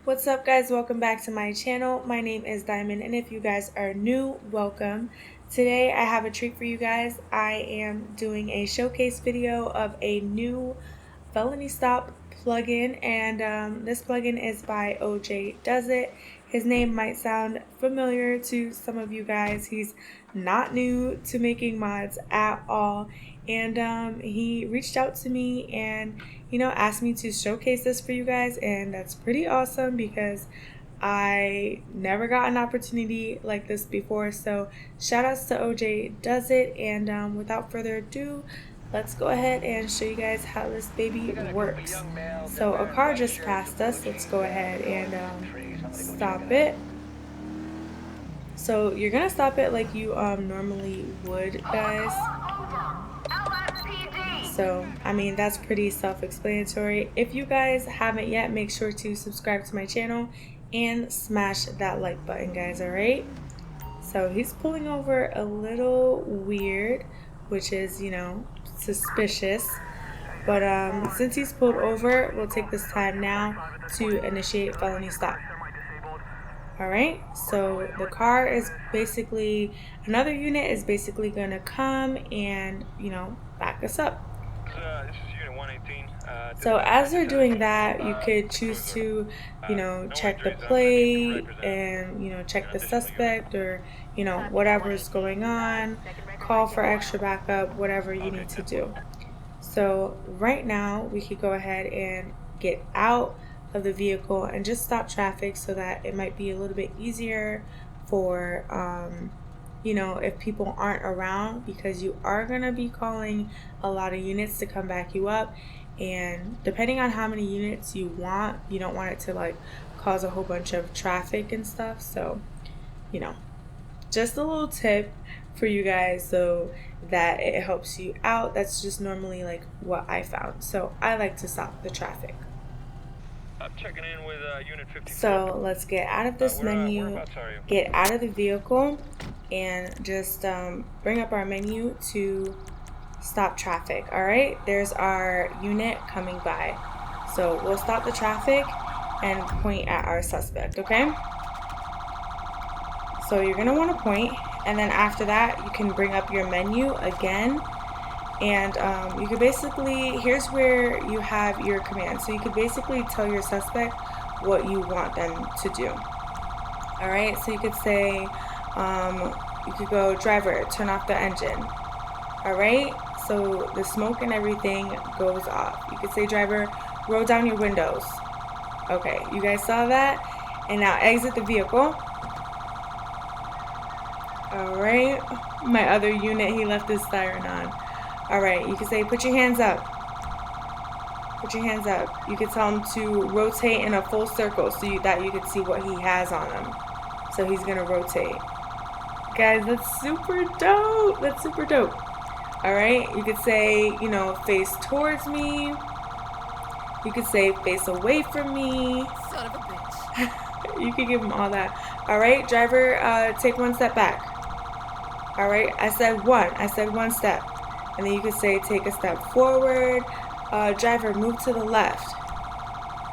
What's up, guys? Welcome back to my channel. My name is Diamond, and if you guys are new, welcome. Today I have a treat for you guys. I am doing a showcase video of a new felony stop plugin, and this plugin is by OJdoesIT. His name might sound familiar to some of you guys. He's not new to making mods at all, and he reached out to me and asked me to showcase this for you guys, and that's pretty awesome because I never got an opportunity like this before. So shout outs to OJdoesIT, and without further ado, let's go ahead and show you guys how this baby works. So a car just passed us. Let's go ahead and stop it. So you're gonna stop it like you normally would, guys. So I mean, that's pretty self-explanatory. If you guys haven't yet, make sure to subscribe to my channel and smash that like button, guys. All right, so he's pulling over a little weird, which is suspicious, but since he's pulled over, we'll take this time now to initiate felony stop. All right, so the car is basically, another unit is basically going to come and back us up. This is Unit 118. So as they're doing that, you could choose to check the plate and check the suspect, or whatever's going on, call for extra backup, whatever you need to do. So right now we could go ahead and get out of the vehicle and just stop traffic, so that it might be a little bit easier for if people aren't around, because you are going to be calling a lot of units to come back you up, and depending on how many units you want, you don't want it to like cause a whole bunch of traffic and stuff. So just a little tip for you guys so that it helps you out. That's just normally like what I found, so I like to stop the traffic. I'm checking in with Unit 54. So let's get out of this menu, get out of the vehicle, and just bring up our menu to stop traffic. All right, there's our unit coming by. So we'll stop the traffic and point at our suspect, okay? So you're gonna want to point, and then after that you can bring up your menu again, and you could basically, here's where you have your command. So you could basically tell your suspect what you want them to do. All right, so you could say, you could go, driver, turn off the engine. All right, so the smoke and everything goes off. You could say, driver, roll down your windows. Okay, you guys saw that? And now exit the vehicle. All right, my other unit, he left his siren on. All right, you can say, put your hands up. Put your hands up. You could tell him to rotate in a full circle so that you can see what he has on him. So he's gonna rotate. Guys, that's super dope. That's super dope. All right, you could say, face towards me. You could say face away from me. Son of a bitch. You could give him all that. All right, driver, take one step back. All right, I said one step. And then you could say, take a step forward. Driver, move to the left.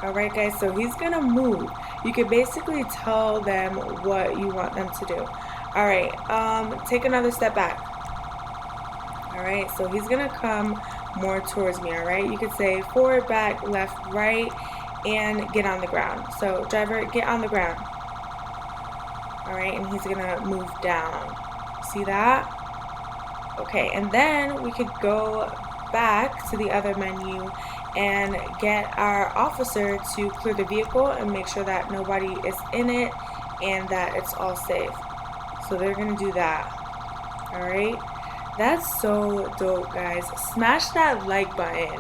All right, guys, so he's gonna move. You could basically tell them what you want them to do. All right, take another step back. All right, so he's gonna come more towards me. All right, you could say forward, back, left, right, and get on the ground. So driver, get on the ground. All right, and he's gonna move down. See that? Okay, and then we could go back to the other menu and get our officer to clear the vehicle and make sure that nobody is in it and that it's all safe. So they're gonna do that. All right, that's so dope, guys. Smash that like button.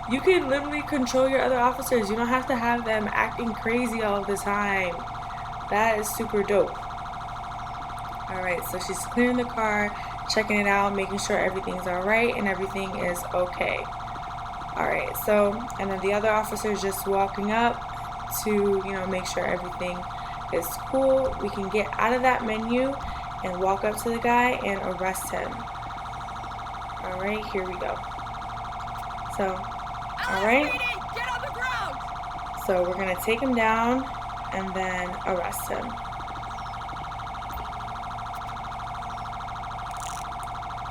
You can literally control your other officers. You don't have to have them acting crazy all the time. That is super dope. All right, so she's clearing the car, checking it out, making sure everything's all right and everything is okay. All right, so, and then the other officer is just walking up to, make sure everything is cool. We can get out of that menu and walk up to the guy and arrest him. All right, here we go. So, all right. Get on the ground. So we're gonna take him down and then arrest him.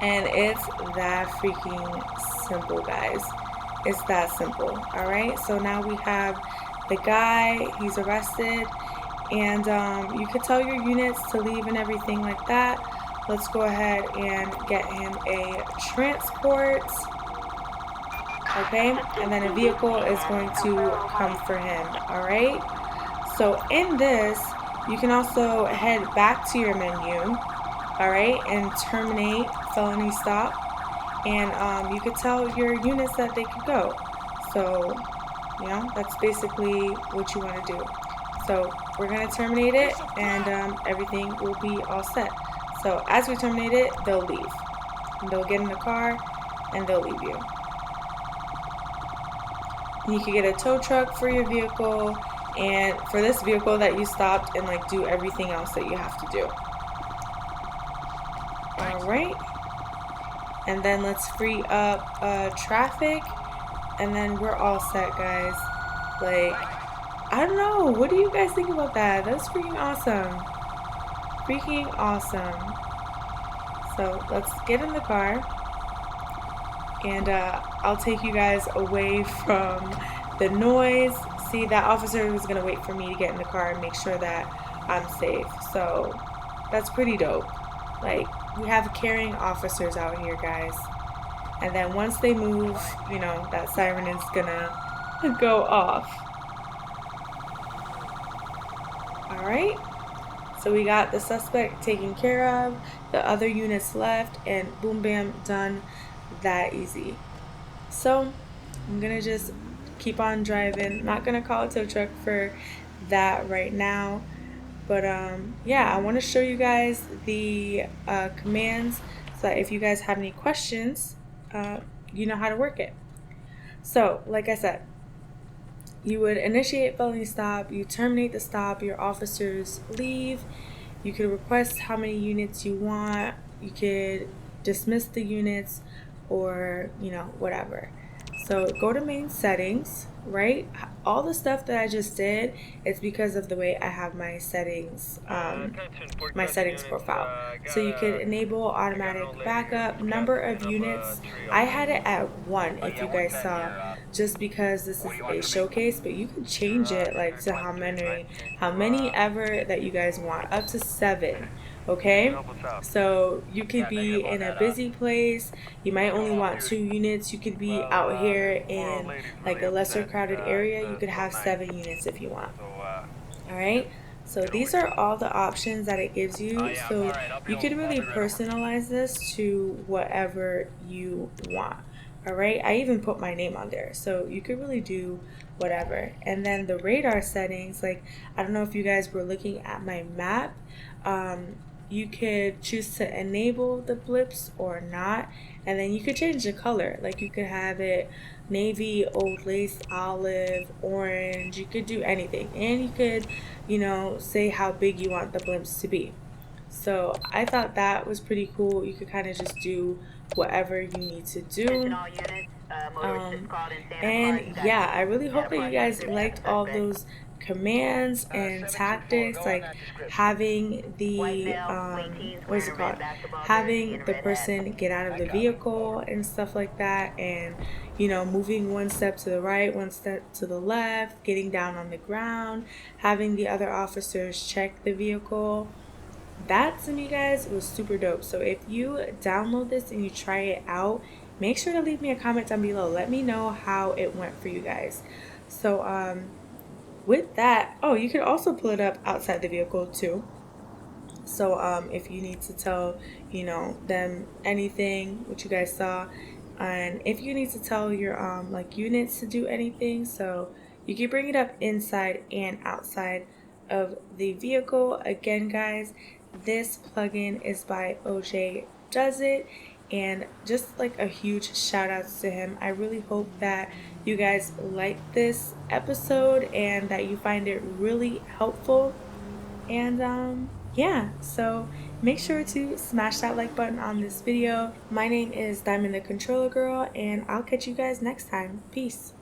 And it's that freaking simple, guys. It's that simple. All right, so now we have the guy, he's arrested, and you could tell your units to leave and everything like that. Let's go ahead and get him a transport. Okay, and then a vehicle is going to come for him. All right, so in this, you can also head back to your menu. All right, and terminate felony stop, and you could tell your units that they could go. So you know, that's basically what you want to do. So we're going to terminate it, and everything will be all set. So as we terminate it, they'll leave. And they'll get in the car and they'll leave you. You can get a tow truck for your vehicle, and for this vehicle that you stopped, and like do everything else that you have to do. Alright, and then let's free up traffic, and then we're all set, guys. Like, I don't know, what do you guys think about that? That's freaking awesome. Freaking awesome. So let's get in the car, and I'll take you guys away from the noise. See, that officer was gonna wait for me to get in the car and make sure that I'm safe. So that's pretty dope. Like, we have caring officers out here, guys. And then once they move, you know, that siren is gonna go off. Alright, so we got the suspect taken care of, the other units left, and boom bam, done. That easy. So I'm gonna just keep on driving. Not gonna call a tow truck for that right now, but yeah, I want to show you guys the commands so that if you guys have any questions, you know how to work it. So like I said, you would initiate felony stop, you terminate the stop, your officers leave, you could request how many units you want, you could dismiss the units, or you know, whatever. So go to main settings, right? All the stuff that I just did is because of the way I have my settings, my settings profile. So you could enable automatic backup, number of units. I had it at 1, if you guys saw, just because this is a showcase, but you can change it like to how many ever that you guys want, up to 7. Okay, so you could be in a busy place, you might only want 2 units, you could be out here in like a lesser crowded area, you could have 7 units if you want. Alright, so these are all the options that it gives you, so you could really personalize this to whatever you want. Alright, I even put my name on there, so you could really do whatever. And then the radar settings, like, I don't know if you guys were looking at my map, you could choose to enable the blips or not, and then you could change the color. Like, you could have it navy, old lace, olive, orange, you could do anything, and you could, you know, say how big you want the blimps to be. So I thought that was pretty cool. You could kind of just do whatever you need to do. And yeah, I really hope that you guys liked all those commands and tactics, like having the what is it called, having the person get out of the vehicle and stuff like that, and you know, moving 1 step to the right, 1 step to the left, getting down on the ground, having the other officers check the vehicle. That, to me, guys, was super dope. So if you download this and you try it out, make sure to leave me a comment down below. Let me know how it went for you guys. So with that, oh, you could also pull it up outside the vehicle too. So if you need to tell, you know, them anything, what you guys saw, and if you need to tell your like units to do anything, so you can bring it up inside and outside of the vehicle. Again, guys, this plugin is by OJdoesIT, and just like a huge shout out to him. I really hope that you guys like this episode and that you find it really helpful. And yeah, so make sure to smash that like button on this video. My name is Diamond the Controller Girl, and I'll catch you guys next time. Peace.